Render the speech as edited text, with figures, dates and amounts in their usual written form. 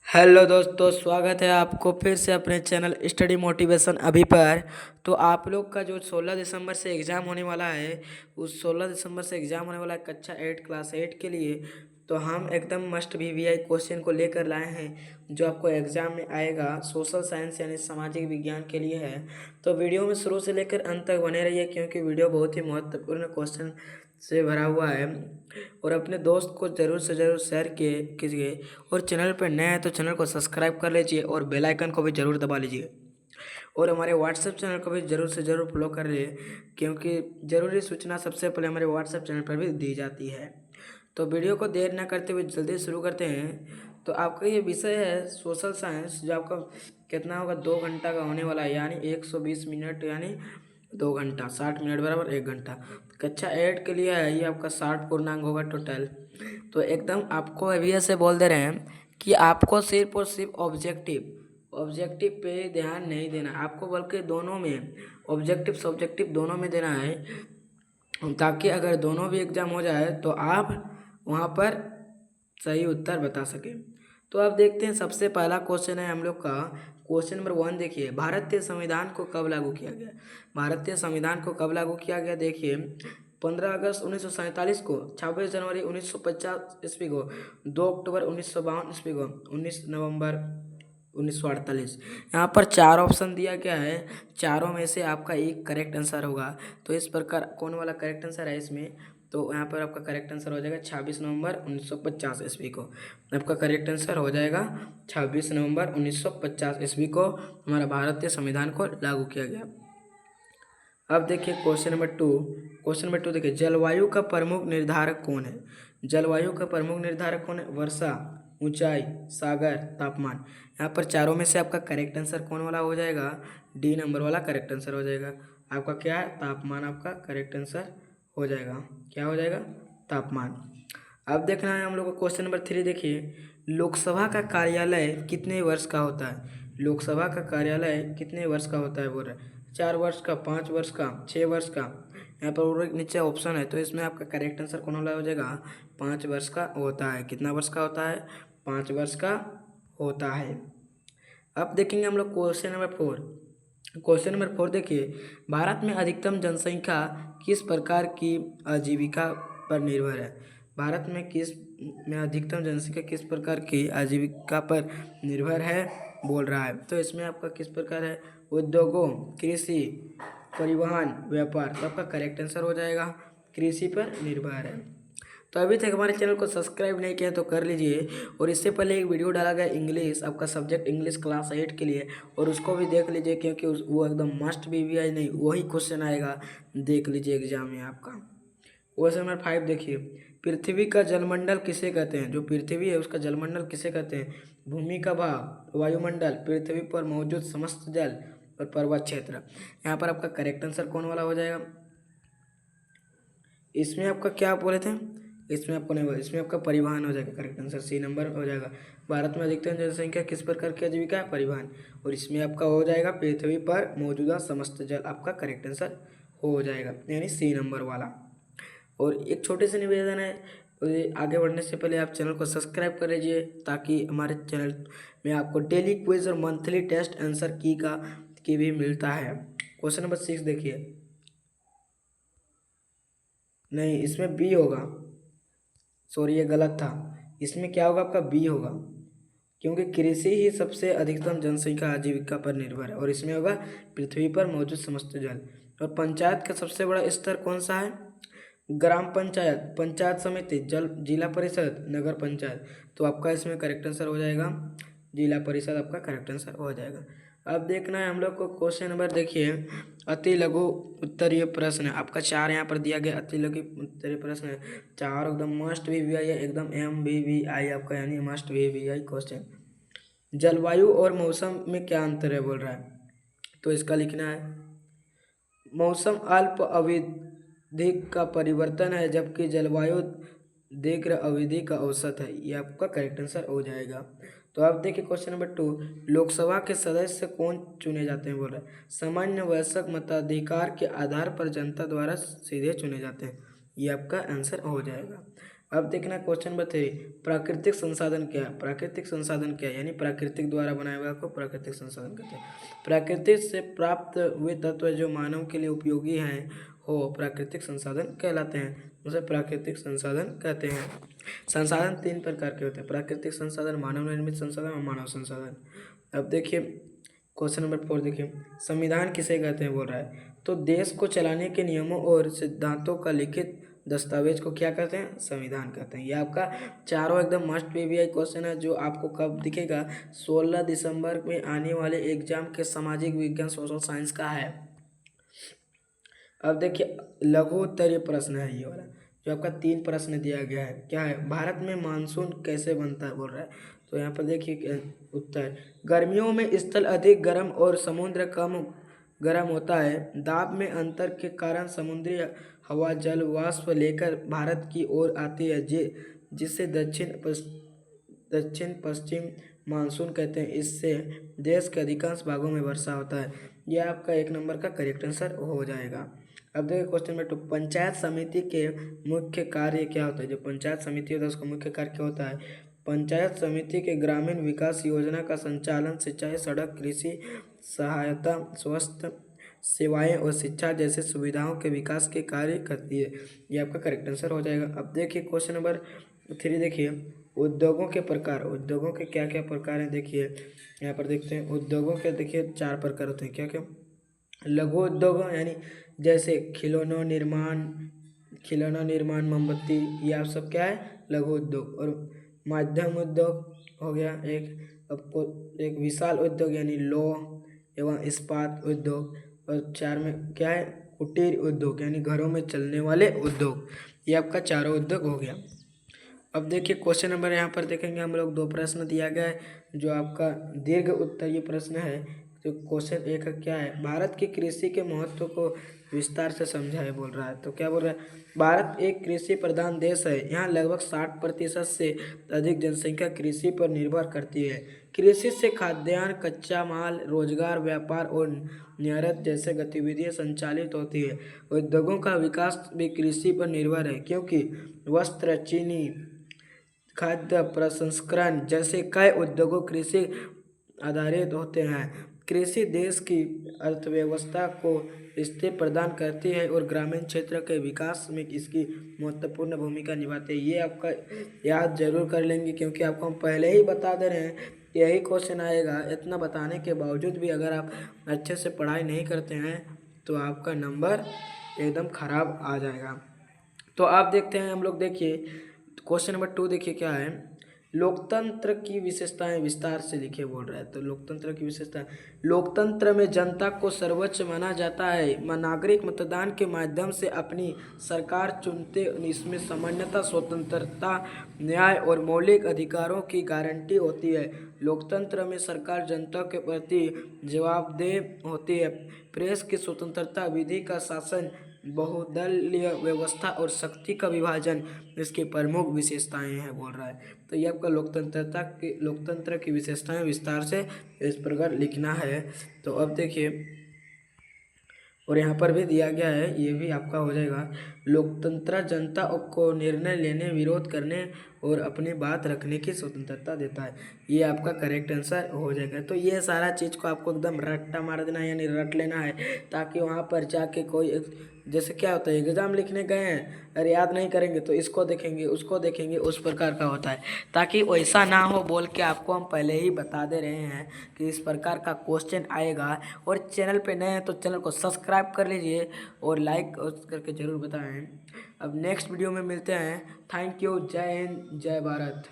Hello दोस्तों, स्वागत है आपको फिर से अपने चैनल स्टडी मोटिवेशन अभी पर। तो आप लोग का जो 16 दिसंबर से एग्ज़ाम होने वाला है, उस 16 दिसंबर से एग्ज़ाम होने वाला है कक्षा 8 क्लास 8 के लिए। तो हम एकदम मस्ट वीवीआई क्वेश्चन को लेकर लाए हैं जो आपको एग्ज़ाम में आएगा। सोशल साइंस यानी सामाजिक विज्ञान के लिए है। तो वीडियो में शुरू से लेकर अंत तक बने रहिए क्योंकि वीडियो बहुत ही महत्वपूर्ण क्वेश्चन से भरा हुआ है। और अपने दोस्त को ज़रूर से ज़रूर शेयर कीजिए। और चैनल पर नए हैं तो चैनल को सब्सक्राइब कर लीजिए और बेल आइकन को भी ज़रूर दबा लीजिए। और हमारे व्हाट्सएप चैनल को भी ज़रूर से ज़रूर फॉलो कर लिए क्योंकि ज़रूरी सूचना सबसे पहले हमारे व्हाट्सएप चैनल पर भी दी जाती है। तो वीडियो को देर न करते हुए जल्दी शुरू करते हैं। तो आपका ये विषय है सोशल साइंस, जो आपका कितना होगा 2 घंटा का होने वाला है, यानी 120 मिनट, यानी 2 घंटा 60 मिनट बराबर 1 घंटा। कक्षा 8 के लिए है ये आपका 60 पूर्णांक होगा टोटल। तो एकदम आपको अभी ऐसे बोल दे रहे हैं कि आपको सिर्फ और सिर्फ ऑब्जेक्टिव पे ध्यान नहीं देना आपको, बल्कि दोनों में ऑब्जेक्टिव सब्जेक्टिव दोनों में देना है, ताकि अगर दोनों भी एग्जाम हो जाए तो आप वहाँ पर सही उत्तर बता सकें। तो आप देखते हैं, सबसे पहला क्वेश्चन है हम लोग का। क्वेश्चन नंबर 1 देखिए, भारतीय संविधान को कब लागू किया गया। भारतीय संविधान को कब लागू किया गया, देखिए 15 अगस्त 1947 को, 26 जनवरी 1950 ईस्वी को, 2 अक्टूबर 1952 ईस्वी को, 19 नवंबर 1948। यहाँ पर 4 ऑप्शन दिया गया है, चारों में से आपका एक करेक्ट आंसर होगा। तो इस प्रकार कौन वाला करेक्ट आंसर है इसमें, तो यहाँ पर आपका करेक्ट आंसर हो जाएगा 26 नवंबर 1950 ईस्वी को। आपका करेक्ट आंसर हो जाएगा 26 नवंबर 1950 ईस्वी को हमारा भारतीय संविधान को लागू किया गया। अब देखिए क्वेश्चन नंबर 2 देखिए, जलवायु का प्रमुख निर्धारक कौन है। जलवायु का प्रमुख निर्धारक कौन है, वर्षा, ऊंचाई, सागर, तापमान। यहाँ पर चारों में से आपका करेक्ट आंसर कौन वाला हो जाएगा, डी नंबर वाला करेक्ट आंसर हो जाएगा। आपका क्या है, तापमान आपका करेक्ट आंसर हो जाएगा। क्या हो जाएगा, तापमान। अब देखना है हम लोग को क्वेश्चन नंबर 3 देखिए, लोकसभा का कार्यालय कितने वर्ष का होता है। लोकसभा का कार्यालय कितने वर्ष का होता है बोल रहे हैं, 4 वर्ष का, 5 वर्ष का, 6 वर्ष का। यहाँ पर और नीचे ऑप्शन है, तो इसमें आपका करेक्ट आंसर कौन वाला हो जाएगा, 5 वर्ष का होता है। कितना वर्ष का होता है, 5 वर्ष का होता है। अब देखेंगे हम लोग क्वेश्चन नंबर 4 देखिए, भारत में अधिकतम जनसंख्या किस प्रकार की आजीविका पर निर्भर है। भारत में अधिकतम जनसंख्या किस प्रकार की आजीविका पर निर्भर है बोल रहा है। तो इसमें आपका किस प्रकार है, उद्योगों, कृषि, परिवहन, व्यापार। तो आपका करेक्ट आंसर हो जाएगा कृषि पर निर्भर है। तो अभी तक हमारे चैनल को सब्सक्राइब नहीं किया तो कर लीजिए। और इससे पहले एक वीडियो डाला गया इंग्लिश, आपका सब्जेक्ट इंग्लिश क्लास 8 के लिए, और उसको भी देख लीजिए क्योंकि वो एकदम मस्ट वीवीआई नहीं, वही क्वेश्चन आएगा, देख लीजिए एग्जाम में आपका। क्वेश्चन नंबर 5 देखिए, पृथ्वी का जलमंडल किसे कहते हैं। जो पृथ्वी है उसका जलमंडल किसे कहते हैं, भूमि का भाग, वायुमंडल, पृथ्वी पर मौजूद समस्त जल और पर्वत क्षेत्र। यहाँ पर आपका करेक्ट आंसर कौन वाला हो जाएगा, इसमें आपका क्या बोले थे, इसमें आपको नहीं बोला, इसमें आपका परिवहन हो जाएगा। करेक्ट आंसर सी नंबर हो जाएगा। भारत में अधिकतम जनसंख्या किस प्रकार की आजीविका है, परिवहन। और इसमें आपका हो जाएगा पृथ्वी पर मौजूदा समस्त जल, आपका करेक्ट आंसर हो जाएगा, यानी सी नंबर वाला। और एक छोटे से निवेदन है, आगे बढ़ने से पहले आप चैनल को सब्सक्राइब कर लीजिए ताकि हमारे चैनल में आपको डेली क्विज और मंथली टेस्ट आंसर की भी मिलता है। क्वेश्चन नंबर 6 देखिए, नहीं इसमें बी होगा, सॉरी ये गलत था। इसमें क्या होगा, आपका बी होगा, क्योंकि कृषि ही सबसे अधिकतम जनसंख्या आजीविका पर निर्भर है। और इसमें होगा पृथ्वी पर मौजूद समस्त जल। और पंचायत का सबसे बड़ा स्तर कौन सा है, ग्राम पंचायत, पंचायत समिति, जिला परिषद, नगर पंचायत। तो आपका इसमें करेक्ट आंसर हो जाएगा जिला परिषद, आपका करेक्ट आंसर हो जाएगा। अब देखना है हम लोग को क्वेश्चन नंबर देखिए, अति लघु उत्तरीय प्रश्न है आपका 4 यहाँ पर दिया गया अति लघु उत्तरीय प्रश्न है। 4 एकदम मस्ट वीवीआई है, एकदम MVVI आपका, यानी मस्ट वीवीआई क्वेश्चन। जलवायु और मौसम में क्या अंतर है बोल रहा है, तो इसका लिखना है, मौसम अल्प अवधि का परिवर्तन है जबकि जलवायु दीर्घ अवधि का औसत है। ये आपका करेक्ट आंसर हो जाएगा। तो आप देखिए क्वेश्चन नंबर 2, लोकसभा के सदस्य कौन चुने जाते हैं बोल रहा है, सामान्य वयस्क मताधिकार के आधार पर जनता द्वारा सीधे चुने जाते हैं। ये आपका आंसर हो जाएगा। अब देखना क्वेश्चन नंबर 3, प्राकृतिक संसाधन क्या है? प्राकृतिक संसाधन क्या है? यानी प्राकृतिक द्वारा बनाए हुए को प्राकृतिक संसाधन कहते हैं। प्रकृति से प्राप्त हुए तत्व जो मानव के लिए उपयोगी हैं हो प्राकृतिक संसाधन कहलाते हैं, उसे प्राकृतिक संसाधन कहते हैं। संसाधन 3 प्रकार के होते हैं, प्राकृतिक संसाधन, मानव निर्मित संसाधन और मानव संसाधन। अब देखिए क्वेश्चन नंबर 4 देखिए, संविधान किसे कहते हैं बोल रहा है, तो देश को चलाने के नियमों और सिद्धांतों का लिखित दस्तावेज को क्या कहते हैं? संविधान कहते हैं। ये आपका चारों एकदम मस्ट पीवीआई क्वेश्चन है, जो आपको कब दिखेगा? 16 दिसंबर में आने वाले एग्जाम के सामाजिक विज्ञान सोशल साइंस का है। अब देखिए लघु उत्तरीय प्रश्न है ये वाला, जो आपका 3 प्रश्न दिया गया है। क्या है? भारत में मानसून कैसे बनता है बोल रहा है, तो यहाँ पर देखिए उत्तर, गर्मियों में स्थल अधिक गर्म और समुद्र कम गर्म होता है। दाब में अंतर के कारण समुद्री हवा जल वाष्प लेकर भारत की ओर आती है, जिसे दक्षिण पश्चिम मानसून कहते हैं। इससे देश के अधिकांश भागों में वर्षा होता है। यह आपका 1 नंबर का करेक्ट आंसर हो जाएगा। अब देखिए क्वेश्चन नंबर 2, पंचायत समिति के मुख्य कार्य क्या होता है? जो पंचायत समिति होता है उसका मुख्य कार्य क्या होता है? पंचायत समिति के ग्रामीण विकास योजना का संचालन, सिंचाई, सड़क, कृषि सहायता, स्वास्थ्य सेवाएं और शिक्षा जैसे सुविधाओं के विकास के कार्य करती है। ये आपका करेक्ट आंसर हो जाएगा। अब देखिए क्वेश्चन नंबर 3 देखिए, उद्योगों के प्रकार, उद्योगों के क्या क्या प्रकार हैं देखिए, यहाँ पर देखते हैं। उद्योगों के देखिए 4 प्रकार होते हैं। क्या क्या? लघु उद्योग यानी जैसे खिलौना निर्माण, मोमबत्ती, ये आप सब क्या है? लघु उद्योग। और मध्यम उद्योग हो गया एक विशाल उद्योग यानी लौह एवं इस्पात उद्योग, और 4 में क्या है? कुटीर उद्योग यानी घरों में चलने वाले उद्योग। ये आपका चारों उद्योग हो गया। अब देखिए क्वेश्चन नंबर यहाँ पर देखेंगे हम लोग, 2 प्रश्न दिया गया है, जो आपका दीर्घ उत्तरीय प्रश्न है। तो क्वेश्चन 1 का क्या है? भारत की कृषि के महत्व को विस्तार से समझाए बोल रहा है। तो क्या बोल रहा है? भारत एक कृषि प्रधान देश है। यहाँ लगभग 60% से अधिक जनसंख्या कृषि पर निर्भर करती है। कृषि से खाद्यान्न, कच्चा माल, रोजगार, व्यापार और निर्यात जैसे गतिविधियां संचालित होती है। उद्योगों का विकास भी कृषि पर निर्भर है, क्योंकि वस्त्र, चीनी, खाद्य प्रसंस्करण जैसे कई उद्योगों कृषि आधारित होते हैं। कृषि देश की अर्थव्यवस्था को स्थिर प्रदान करती है और ग्रामीण क्षेत्र के विकास में इसकी महत्वपूर्ण भूमिका निभाती है। ये आपका याद जरूर कर लेंगे, क्योंकि आपको हम पहले ही बता दे रहे हैं यही क्वेश्चन आएगा। इतना बताने के बावजूद भी अगर आप अच्छे से पढ़ाई नहीं करते हैं तो आपका नंबर एकदम खराब आ जाएगा। तो आप देखते हैं हम लोग, देखिए क्वेश्चन नंबर 2 देखिए क्या है? लोकतंत्र की विशेषताएं विस्तार से लिखे बोल रहा है। तो लोकतंत्र की विशेषता, लोकतंत्र में जनता को सर्वोच्च माना जाता है। नागरिक मतदान के माध्यम से अपनी सरकार चुनते, इसमें सामान्यता, स्वतंत्रता, न्याय और मौलिक अधिकारों की गारंटी होती है। लोकतंत्र में सरकार जनता के प्रति जवाबदेह होती है। प्रेस की स्वतंत्रता, विधि का शासन, बहुदलीय व्यवस्था और शक्ति का विभाजन इसकी प्रमुख विशेषताएं हैं बोल रहा है। तो ये आपका लोकतंत्र की विशेषताएं विस्तार से इस प्रकार लिखना है। तो अब देखिए, और यहाँ पर भी दिया गया है, ये भी आपका हो जाएगा। लोकतंत्र जनता को निर्णय लेने, विरोध करने और अपनी बात रखने की स्वतंत्रता देता है। ये आपका करेक्ट आंसर हो जाएगा। तो ये सारा चीज़ को आपको एकदम रट्टा मार देना है, यानी रट लेना है, ताकि वहाँ पर जाके कोई, जैसे क्या होता है एग्ज़ाम लिखने गए हैं, अरे याद नहीं करेंगे तो इसको देखेंगे, उसको देखेंगे, उस प्रकार का होता है। ताकि वैसा ना हो बोल के आपको हम पहले ही बता दे रहे हैं कि इस प्रकार का क्वेश्चन आएगा। और चैनल पे नए हैं तो चैनल को सब्सक्राइब कर लीजिए और लाइक करके ज़रूर बताएं। अब नेक्स्ट वीडियो में मिलते हैं। Thank you. जय हिंद, जय भारत।